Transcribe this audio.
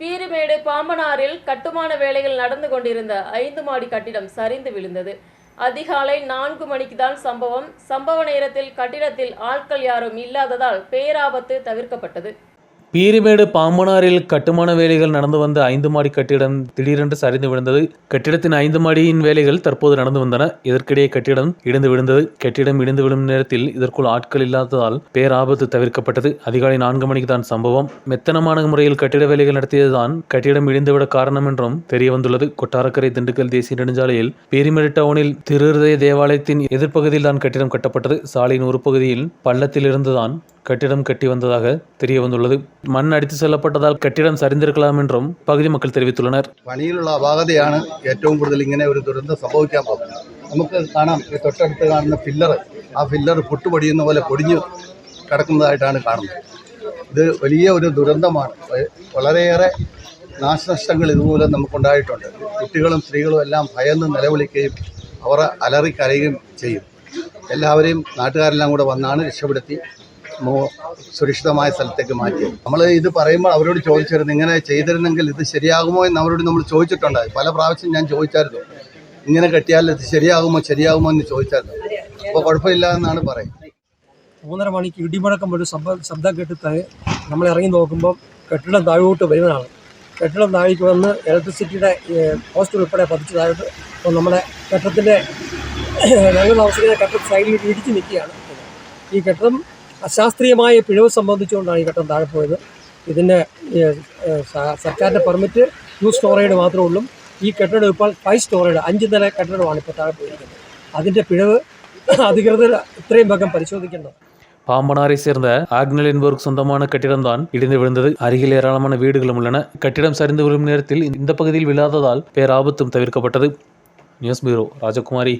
பீரிமேடு பாம்பனாரில் கட்டுமான வேலைகள் நடந்து கொண்டிருந்த 5 மாடி கட்டிடம் சரிந்து விழுந்தது. அதிகாலை 4 மணிக்கு தான் சம்பவம். சம்பவ நேரத்தில் கட்டிடத்தில் ஆட்கள் யாரும் இல்லாததால் பேராபத்து தவிர்க்கப்பட்டது. பீரிமேடு பாம்பனாரில் கட்டுமான வேலைகள் நடந்து வந்த 5 மாடி கட்டிடம் திடீரென்று சரிந்து விழுந்தது. கட்டிடத்தின் 5 மாடியின் வேலைகள் தற்போது நடந்து வந்தன. இதற்கிடையே கட்டிடம் இடிந்து விழுந்தது. கட்டிடம் இடிந்து விழும் நேரத்தில் இதற்குள் ஆட்கள் இல்லாததால் பேராபத்து தவிர்க்கப்பட்டது. அதிகாலை 4 மணிக்கு தான் சம்பவம். மெத்தனமான முறையில் கட்டிட வேலைகள் நடத்தியதுதான் கட்டிடம் இடிந்துவிட காரணம் என்றும் தெரிய வந்துள்ளது. கொட்டாரக்கரை திண்டுக்கல் தேசிய நெடுஞ்சாலையில் பீரிமேடு டவுனில் திருஹிருதய தேவாலயத்தின் எதிர்ப்பகுதியில் தான் கட்டிடம் கட்டப்பட்டது. சாலையின் ஒரு பகுதியில் பள்ளத்தில் இருந்துதான் கட்டிடம் கட்டி வந்ததாக தெரிய வந்துள்ளது. മണ്ണ് അടിച്ചു സെല്ലപ്പെട്ടതാൽ കെട്ടിടം സരിഞ്ഞിരിക്കലാം എന്നും പകുതി മക്കൾ തെളിവിത്തുള്ളனர். പണിയിലുള്ള അപാകതയാണ് ഏറ്റവും കൂടുതൽ ഇങ്ങനെ ഒരു ദുരന്തം സംഭവിക്കാൻ പോകുന്നത്. നമുക്ക് കാണാം, തൊട്ടടുത്ത് കാണുന്ന ഫില്ലർ, ആ ഫില്ലർ പൊട്ടുപൊടിയുന്ന പോലെ പൊടിഞ്ഞു കിടക്കുന്നതായിട്ടാണ് കാണുന്നത്. ഇത് വലിയ ഒരു ദുരന്തമാണ്. വളരെയേറെ നാശനഷ്ടങ്ങൾ ഇതുമൂലം നമുക്കുണ്ടായിട്ടുണ്ട്. കുട്ടികളും സ്ത്രീകളും എല്ലാം ഭയന്ന് നിലവിളിക്കുകയും അവർ അലറിക്കരയുകയും ചെയ്യും. എല്ലാവരെയും നാട്ടുകാരെല്ലാം കൂടെ വന്നാണ് രക്ഷപ്പെടുത്തി സുരക്ഷിതമായ സ്ഥലത്തേക്ക് മാറ്റിയത്. നമ്മൾ ഇത് പറയുമ്പോൾ അവരോട് ചോദിച്ചിരുന്നു, ഇങ്ങനെ ചെയ്തിരുന്നെങ്കിൽ ഇത് ശരിയാകുമോ എന്ന് അവരോട് നമ്മൾ ചോദിച്ചിട്ടുണ്ടായി. പല പ്രാവശ്യം ഞാൻ ചോദിച്ചായിരുന്നു, ഇങ്ങനെ കെട്ടിയാൽ ഇത് ശരിയാകുമോ എന്ന് ചോദിച്ചായിരുന്നു. അപ്പോൾ കുഴപ്പമില്ല എന്നാണ് പറയുന്നത്. 3:30 മണിക്ക് ഇടിമുഴക്കം ഒരു ശബ്ദം കേട്ടിട്ട് നമ്മൾ ഇറങ്ങി നോക്കുമ്പോൾ കെട്ടിടം താഴോട്ട് വരുന്നതാണ്. കെട്ടിടം താഴേക്ക് വന്ന് ഇലക്ട്രിസിറ്റിയുടെ പോസ്റ്റ് ഉൾപ്പെടെ പതിച്ച് താഴോട്ട്. അപ്പോൾ നമ്മുടെ കെട്ടിടത്തിൻ്റെ ഞങ്ങൾ താമസിക്കുന്ന കെട്ടിടം സൈഡിൽ ഇടിച്ച് നിൽക്കുകയാണ്. ഈ കെട്ടിടം അശാസ്ത്രീയമായ പിഴവ് സംബന്ധിച്ചുകൊണ്ടാണ് ഈ കെട്ടിടം താഴെ പോയത്. ഇതിൻ്റെ സർക്കാരിൻ്റെ പെർമിറ്റ് 2 സ്റ്റോറേജ് മാത്രമേ ഉള്ളൂ. ഈ കെട്ടിടം ഇപ്പോൾ 5 സ്റ്റോറേജ് 5 നില കെട്ടിടമാണ് ഇപ്പോൾ താഴെ പോയിരിക്കുന്നത്. അതിൻ്റെ പിഴവ് അധികൃതർ ഇത്രയും വേഗം പരിശോധിക്കേണ്ടത്. பாம்பனாரை சேர்ந்த ஆக்னல் என்பவருக்கு சொந்தமான கட்டிடம் தான் இடிந்து விழுந்தது. அருகில் ஏராளமான வீடுகளும் உள்ளன. கட்டிடம் சரிந்து விழும் நேரத்தில் இந்த பகுதியில் விழாததால் பேராபத்தும் தவிர்க்கப்பட்டது. நியூஸ் பியூரோ, ராஜகுமாரி.